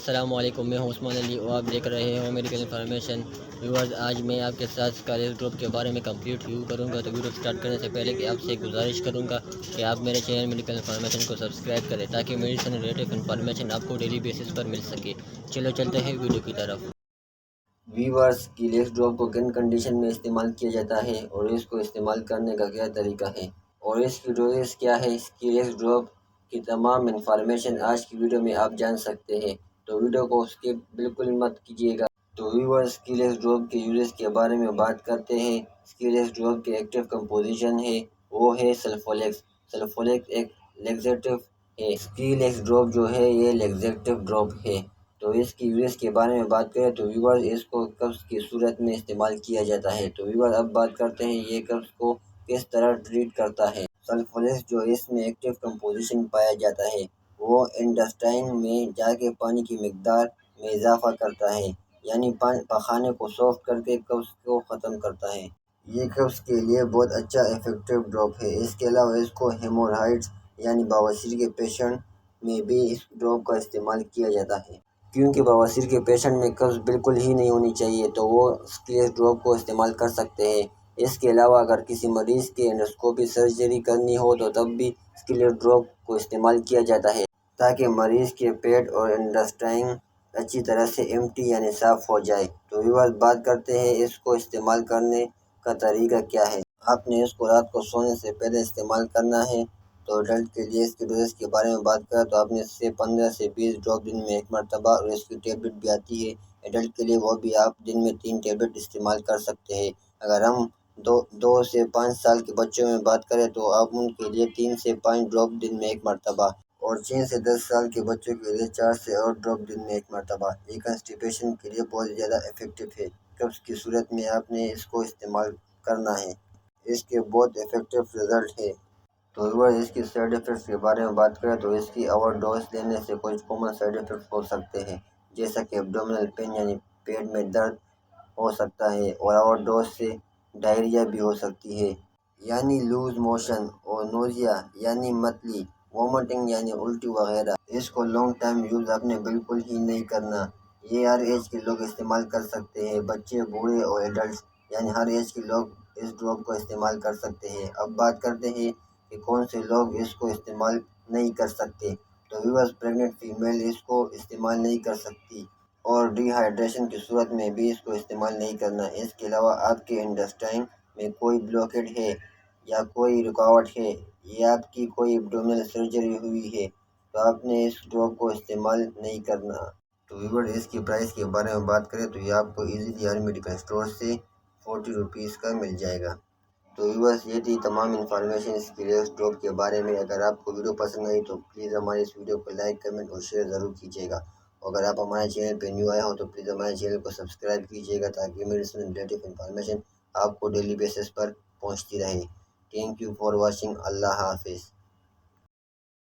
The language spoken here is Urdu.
السلام علیکم، میں ہوں عثمان علی اور آپ دیکھ رہے ہوں میڈیکل انفارمیشن ویورز۔ آج میں آپ کے ساتھ اسکالر ڈراپ کے بارے میں کمپلیٹ ریویو کروں گا۔ تو ویڈیو سٹارٹ کرنے سے پہلے کہ آپ سے گزارش کروں گا کہ آپ میرے چینل میڈیکل انفارمیشن کو سبسکرائب کریں تاکہ میڈیسن ریلیٹڈ انفارمیشن آپ کو ڈیلی بیسس پر مل سکے۔ چلو چلتے ہیں ویڈیو کی طرف۔ ویورز اسکلیس ڈراپ کو کن کنڈیشن میں استعمال کیا جاتا ہے اور اس کو استعمال کرنے کا کیا طریقہ ہے اور اس کی ڈوزز کیا ہے، اسکلیس ڈراپ کی تمام انفارمیشن آج کی ویڈیو میں آپ جان سکتے ہیں، تو ویڈیو کو اسکپ بالکل مت کیجیے گا۔ تو ویورز اسکلیس ڈراپ کے یوزز کے بارے میں بات کرتے ہیں۔ اسکلیس ڈراپ کے ایکٹیو کمپوزیشن ہے وہ ہے سلفولیکس۔ سلفولیکس ایک لیگزیٹو ہے۔ اسکلیس ڈراپ جو ہے یہ لیگزیٹو ڈراپ ہے۔ تو اس کی یوزز کے بارے میں بات کریں تو ویورز اس کو قبض کی صورت میں استعمال کیا جاتا ہے۔ تو ویورز اب بات کرتے ہیں یہ قبض کو کس طرح ٹریٹ کرتا ہے۔ سلفولیکس جو اس میں ایکٹیو کمپوزیشن پایا جاتا ہے وہ انڈسٹائن میں جا کے پانی کی مقدار میں اضافہ کرتا ہے، یعنی پخانے کو سافٹ کر کے قبض کو ختم کرتا ہے۔ یہ قبض کے لیے بہت اچھا افیکٹو ڈراپ ہے۔ اس کے علاوہ اس کو ہیمورائڈز یعنی بواسیر کے پیشنٹ میں بھی اس ڈراپ کا استعمال کیا جاتا ہے۔ کیونکہ بواسیر کے پیشنٹ میں قبض بالکل ہی نہیں ہونی چاہیے تو وہ اسکلیس ڈراپ کو استعمال کر سکتے ہیں۔ اس کے علاوہ اگر کسی مریض کے انڈوسکوپی سرجری کرنی ہو تو تب بھی اسکلیس ڈراپ کو استعمال کیا جاتا ہے تاکہ مریض کے پیٹ اور انڈسٹائن اچھی طرح سے ایمٹی یعنی صاف ہو جائے۔ تو ویورز بات کرتے ہیں اس کو استعمال کرنے کا طریقہ کیا ہے۔ آپ نے اس کو رات کو سونے سے پہلے استعمال کرنا ہے۔ تو ایڈلٹ کے لیے اس کی ڈوزز کے بارے میں بات کریں تو آپ نے اس سے 15 سے 20 ڈراپ دن میں ایک مرتبہ، اور اس کی ٹیبلٹ بھی آتی ہے ایڈلٹ کے لیے، وہ بھی آپ دن میں 3 ٹیبلٹ استعمال کر سکتے ہیں۔ اگر ہم 2 سے 5 سال کے بچوں میں بات کریں تو آپ ان کے لیے 3 سے 5 ڈراپ دن میں ایک مرتبہ، اور 6 سے 10 سال کے بچوں کے لیے 4 سے 8 ڈراپ دن میں ایک مرتبہ۔ یہ کنسٹیپیشن کے لیے بہت زیادہ افیکٹو ہے۔ قبض کی صورت میں آپ نے اس کو استعمال کرنا ہے۔ اس کے بہت افیکٹو رزلٹ ہے۔ تو ویورز اس کی سائیڈ ایفیکٹس کے بارے میں بات کریں تو اس کی اوور ڈوز لینے سے کچھ کامن سائیڈ ایفیکٹس ہو سکتے ہیں، جیسا کہ ایبڈومینل پین یعنی پیٹ میں درد ہو سکتا ہے، اور اوور ڈوز سے ڈائریا بھی ہو سکتی ہے یعنی لوز موشن، اور نوزیا یعنی متلی، وومٹنگ یعنی الٹی وغیرہ۔ اس کو لانگ ٹائم یوز آپ نے بالکل ہی نہیں کرنا۔ یہ ہر ایج کے لوگ استعمال کر سکتے ہیں، بچے، بوڑھے اور ایڈلٹس، یعنی ہر ایج کے لوگ اس ڈراپ کو استعمال کر سکتے ہیں۔ اب بات کرتے ہیں کہ کون سے لوگ اس کو استعمال نہیں کر سکتے۔ تو ویورز پریگننٹ فیمیل اس کو استعمال نہیں کر سکتی، اور ڈی ہائیڈریشن کی صورت میں بھی اس کو استعمال نہیں کرنا۔ اس کے علاوہ آپ کے انڈسٹائن میں کوئی بلاکیڈ ہے یا کوئی رکاوٹ ہے یا آپ کی کوئی ایبڈومینل سرجری ہوئی ہے تو آپ نے اس ڈراپ کو استعمال نہیں کرنا۔ تو ویورز اس کی پرائس کے بارے میں بات کریں تو یہ آپ کو ایزیلی ہر میڈیکل اسٹور سے 40 روپیز کا مل جائے گا۔ تو ویورز یہ تھی تمام انفارمیشن اسکلیس ڈراپ کے بارے میں۔ اگر آپ کو ویڈیو پسند آئی تو پلیز ہمارے اس ویڈیو کو لائک، کمنٹ اور شیئر ضرور کیجیے گا۔ اگر آپ ہمارے چینل پہ نیو آئے ہو تو پلیز ہمارے چینل کو سبسکرائب کیجیے گا تاکہ میڈیسن ریلیٹڈ انفارمیشن آپ کو ڈیلی بیسس پر پہنچتی رہے۔ Thank you for watching. اللہ حافظ۔